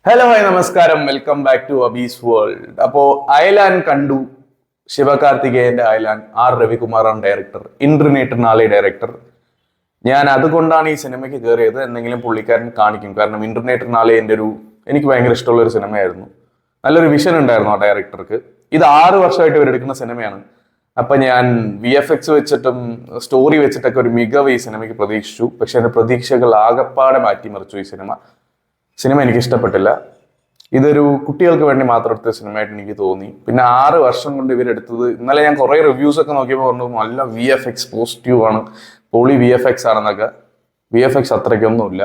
Hello hi നമസ്കാരം, welcome back to അബീസ് world. അപ്പോ അയലാൻ കണ്ടു, ശിവകാർത്തികേയന്റെ അയലാൻ, ആർ രവികുമാറാണ് ഡയറക്ടർ, ഇൻട്രനേറ്റ് നാളെ ഡയറക്ടർ. ഞാൻ അതുകൊണ്ടാണ് ഈ സിനിമയ്ക്ക് കയറിയത്. എന്തെങ്കിലും പുള്ളിക്കാരൻ കാണിക്കും, കാരണം ഇന്റർനെറ്റ് നാളെ എനിക്ക് ഭയങ്കര ഇഷ്ടമുള്ള ഒരു സിനിമയായിരുന്നു. നല്ലൊരു വിഷൻ ഉണ്ടായിരുന്നു ആ ഡയറക്ടർക്ക്. ഇത് 6 വർഷമായിട്ട് ഇവരെടുക്കുന്ന സിനിമയാണ്. അപ്പൊ ഞാൻ VFX വെച്ചിട്ടും സ്റ്റോറി വെച്ചിട്ടൊക്കെ ഒരു മികവ് ഈ സിനിമയ്ക്ക് പ്രതീക്ഷിച്ചു. പക്ഷെ എന്റെ പ്രതീക്ഷകൾ ആകപ്പാടെ മാറ്റിമറിച്ചു. ഈ സിനിമ എനിക്ക് ഇഷ്ടപ്പെട്ടില്ല. ഇതൊരു കുട്ടികൾക്ക് വേണ്ടി മാത്രം എടുത്ത സിനിമയായിട്ട് എനിക്ക് തോന്നി. പിന്നെ 6 വർഷം കൊണ്ട് ഇവരെടുത്തത്, ഇന്നലെ ഞാൻ കുറെ റിവ്യൂസ് ഒക്കെ നോക്കിയപ്പോൾ പറഞ്ഞു നല്ല VFX പോസിറ്റീവ് ആണ്, പൊളി VFX ആണെന്നൊക്കെ. VFX അത്രയ്ക്കൊന്നുമില്ല.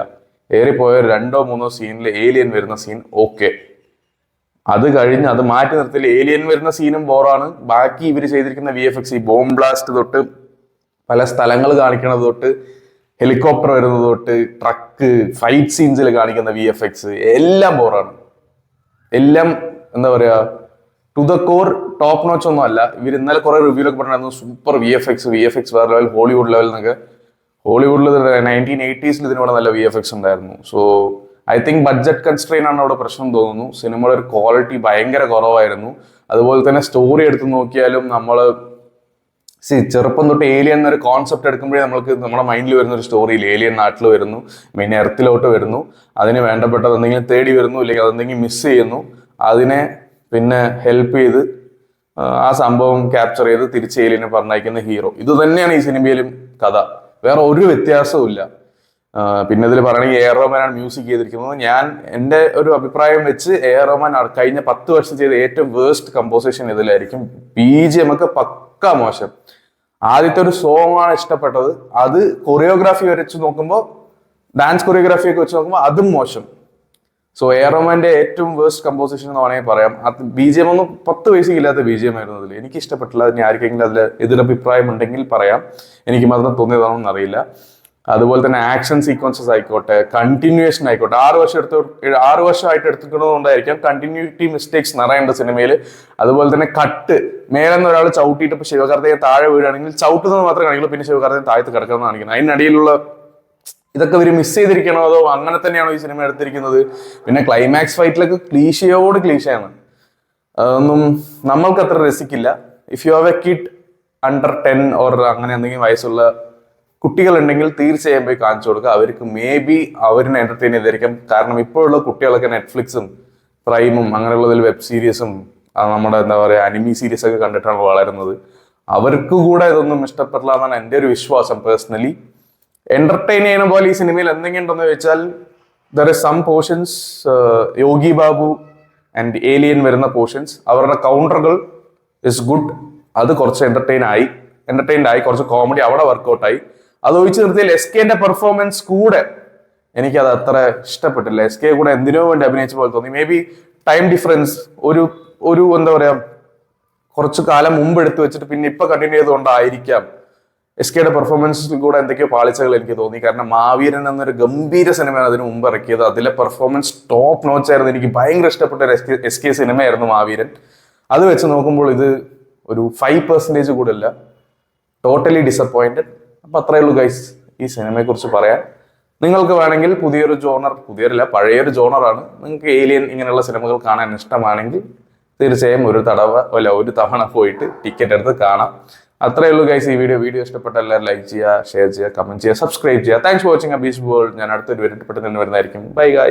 ഏറിപ്പോയ 2-3 സീനിൽ ഏലിയൻ വരുന്ന സീൻ ഓക്കെ, അത് കഴിഞ്ഞ് അത് മാറ്റി നിർത്തില്ല. ഏലിയൻ വരുന്ന സീനും ബോറാണ്. ബാക്കി ഇവർ ചെയ്തിരിക്കുന്ന VFX, ഈ ബോംബ് ബ്ലാസ്റ്റ് തൊട്ട് പല സ്ഥലങ്ങൾ കാണിക്കുന്നത് തൊട്ട് ഹെലികോപ്റ്റർ വരുന്നത് തൊട്ട് ട്രക്ക് ഫൈറ്റ് സീൻസിൽ കാണിക്കുന്ന VFX എല്ലാം ബോറാണ്. എല്ലാം എന്താ പറയാ, to the core top notch ഒന്നും അല്ല. ഇവർ ഇന്നലെ കുറെ റിവ്യൂലൊക്കെ പറഞ്ഞിരുന്നു സൂപ്പർ VFX വേറെ ലെവൽ, ഹോളിവുഡ് ലെവൽ എന്നൊക്കെ. ഹോളിവുഡിൽ 1980s ഇതിനോട് നല്ല VFX ഉണ്ടായിരുന്നു. So I think budget constraint ആണ് അവിടെ പ്രശ്നം തോന്നുന്നു. സിനിമയുടെ ഒരു ക്വാളിറ്റി ഭയങ്കര കുറവായിരുന്നു. അതുപോലെ തന്നെ സ്റ്റോറി എടുത്ത് നോക്കിയാലും ചെറുപ്പം തൊട്ട് ഏലിയൻ എന്നൊരു കോൺസെപ്റ്റ് എടുക്കുമ്പോഴേ നമ്മുടെ മൈൻഡിൽ വരുന്ന ഒരു സ്റ്റോറിയിൽ ഏലിയൻ നാട്ടിൽ വരുന്നു, മെയിൻ എർത്തിലോട്ട് വരുന്നു, അതിന് വേണ്ടപ്പെട്ടത് എന്തെങ്കിലും തേടി വരുന്നു, ഇല്ലെങ്കിൽ അതെന്തെങ്കിലും മിസ് ചെയ്യുന്നു, അതിനെ പിന്നെ ഹെൽപ്പ് ചെയ്ത് ആ സംഭവം ക്യാപ്ചർ ചെയ്ത് തിരിച്ച് ഏലിയനെ പറഞ്ഞയക്കുന്ന ഹീറോ. ഇത് തന്നെയാണ് ഈ സിനിമയിലും കഥ, വേറെ ഒരു വ്യത്യാസവും ഇല്ല. പിന്നെ ഇതിൽ പറയണമെങ്കിൽ എ ആർ റഹ്മാനാണ് മ്യൂസിക് ചെയ്തിരിക്കുന്നത്. എൻ്റെ ഒരു അഭിപ്രായം വെച്ച് എ ആർ റഹ്മാൻ കഴിഞ്ഞ 10 വർഷം ചെയ്ത ഏറ്റവും വേസ്റ്റ് കമ്പോസിഷൻ ഇതിലായിരിക്കും. BGM ഒക്കെ പക്ക മോശം. ആദ്യത്തെ ഒരു സോങ് ആണ് ഇഷ്ടപ്പെട്ടത്, അത് കൊറിയോഗ്രാഫി വെച്ച് നോക്കുമ്പോൾ, ഡാൻസ് കൊറിയോഗ്രാഫി ഒക്കെ വെച്ച് നോക്കുമ്പോൾ അതും മോശം. സോ എ ആർ റഹ്മാന്റെ ഏറ്റവും വേസ്റ്റ് കമ്പോസിഷൻ എന്ന് വേണമെങ്കിൽ പറയാം. അത് BGM ഒന്നും 10 പൈസ ഇല്ലാത്ത BGM ആയിരുന്നു അതിൽ. എനിക്ക് ഇഷ്ടപ്പെട്ടില്ല. ഇനി ആർക്കെങ്കിലും അതിൽ എതിരഭിപ്രായം ഉണ്ടെങ്കിൽ പറയാം, എനിക്ക് മാത്രം തോന്നിയതാണെന്ന് അറിയില്ല. അതുപോലെ തന്നെ ആക്ഷൻ സീക്വൻസസ് ആയിക്കോട്ടെ, കണ്ടിന്യൂവേഷൻ ആയിക്കോട്ടെ, 6 വർഷമായിട്ട് എടുത്തുകൊണ്ടായിരിക്കാം കണ്ടിന്യൂറ്റി മിസ്റ്റേക്സ് നിറയേണ്ട സിനിമയിൽ. അതുപോലെ തന്നെ കട്ട്, മേലെന്ന് ഒരാൾ ചവിട്ടിയിട്ട് ഇപ്പൊ ശിവകാർത്തികൻ താഴെ വീഴുകയാണെങ്കിൽ ചവിട്ടുന്നത് മാത്രമേ കാണിക്കുള്ളൂ, പിന്നെ ശിവകാർത്തികൻ താഴത്ത് കിടക്കുന്നത് കാണിക്കുന്നത്. അതിനിടയിലുള്ള ഇതൊക്കെ ഇവർ മിസ് ചെയ്തിരിക്കണോ അതോ അങ്ങനെ തന്നെയാണോ ഈ സിനിമ എടുത്തിരിക്കുന്നത്? പിന്നെ ക്ലൈമാക്സ് ഫൈറ്റിലൊക്കെ ക്ലീശയോട് ക്ലീശയാണ്. അതൊന്നും നമ്മൾക്ക് അത്ര രസിക്കില്ല. If you have a kid under 10 or അങ്ങനെ എന്തെങ്കിലും വയസ്സുള്ള കുട്ടികളുണ്ടെങ്കിൽ തീർച്ചയായും പോയി കാണിച്ചു കൊടുക്കുക. അവർക്ക് അവരിനെ എന്റർടൈൻ ചെയ്തിരിക്കാം. കാരണം ഇപ്പോഴുള്ള കുട്ടികളൊക്കെ നെറ്റ്ഫ്ലിക്സും പ്രൈമും അങ്ങനെയുള്ളതിൽ വെബ് സീരീസും നമ്മുടെ എന്താ പറയുക അനിമി സീരീസ് ഒക്കെ കണ്ടിട്ടാണ് വളരുന്നത്. അവർക്ക് കൂടെ ഇതൊന്നും ഇഷ്ടപ്പെടില്ല എന്നാണ് എൻ്റെ ഒരു വിശ്വാസം. പേഴ്സണലി എന്റർടൈൻ ചെയ്യുന്ന പോലെ ഈ സിനിമയിൽ എന്തെങ്കിലും ഉണ്ടെന്ന് വെച്ചാൽ there is some portions, Yogi Babu and alien വരുന്ന പോർഷൻസ്, അവരുടെ കൗണ്ടറുകൾ ഇസ് ഗുഡ്. അത് കുറച്ച് എന്റർടൈൻഡ് ആയി, കുറച്ച് കോമഡി അവിടെ വർക്കൗട്ടായി. അത് ഒഴിച്ചു നിർത്തിയാൽ SKന്റെ പെർഫോമൻസ് കൂടെ എനിക്കത് അത്ര ഇഷ്ടപ്പെട്ടില്ല. SK കൂടെ എന്തിനോ വേണ്ടി അഭിനയിച്ച പോലെ തോന്നി. മേ ബി ടൈം ഡിഫറൻസ്, ഒരു എന്താ പറയാ, കുറച്ചു കാലം മുമ്പ് എടുത്തു വെച്ചിട്ട് പിന്നെ ഇപ്പൊ കണ്ടിന്യൂ ചെയ്തുകൊണ്ടായിരിക്കാം SKയുടെ പെർഫോമൻസിൽ കൂടെ എന്തൊക്കെയോ പാളിച്ചകൾ എനിക്ക് തോന്നി. കാരണം മാവീരൻ എന്നൊരു ഗംഭീര സിനിമയാണ് അതിന് മുമ്പ് ഇറക്കിയത്. അതിലെ പെർഫോമൻസ് ടോപ്പ് നോച്ച് ആയിരുന്നു. എനിക്ക് ഭയങ്കര ഇഷ്ടപ്പെട്ട ഒരു SK സിനിമയായിരുന്നു മാവീരൻ. അത് വെച്ച് നോക്കുമ്പോൾ ഇത് ഒരു 5% കൂടെ ഇല്ല. Totally disappointed. അപ്പൊ അത്രയേ ഉള്ളൂ ഗൈസ് ഈ സിനിമയെ കുറിച്ച് പറയാൻ. നിങ്ങൾക്ക് വേണമെങ്കിൽ പഴയൊരു ജോണറാണ്, നിങ്ങൾക്ക് ഏലിയൻ ഇങ്ങനെയുള്ള സിനിമകൾ കാണാൻ ഇഷ്ടമാണെങ്കിൽ തീർച്ചയായും ഒരു തവണ പോയിട്ട് ടിക്കറ്റ് എടുത്ത് കാണാം. അത്രയേ ഉള്ളൂ ഗൈസ് ഈ വീഡിയോ ഇഷ്ടപ്പെട്ട എല്ലാവരും ലൈക്ക് ചെയ്യുക, ഷെയർ ചെയ്യുക, കമന്റ് ചെയ്യുക, സബ്സ്ക്രൈബ് ചെയ്യുക. Thanks for watching Abi's world. ഞാൻ അടുത്തൊരു പെട്ടെന്ന് വരുന്നതായിരിക്കും. Bye guys.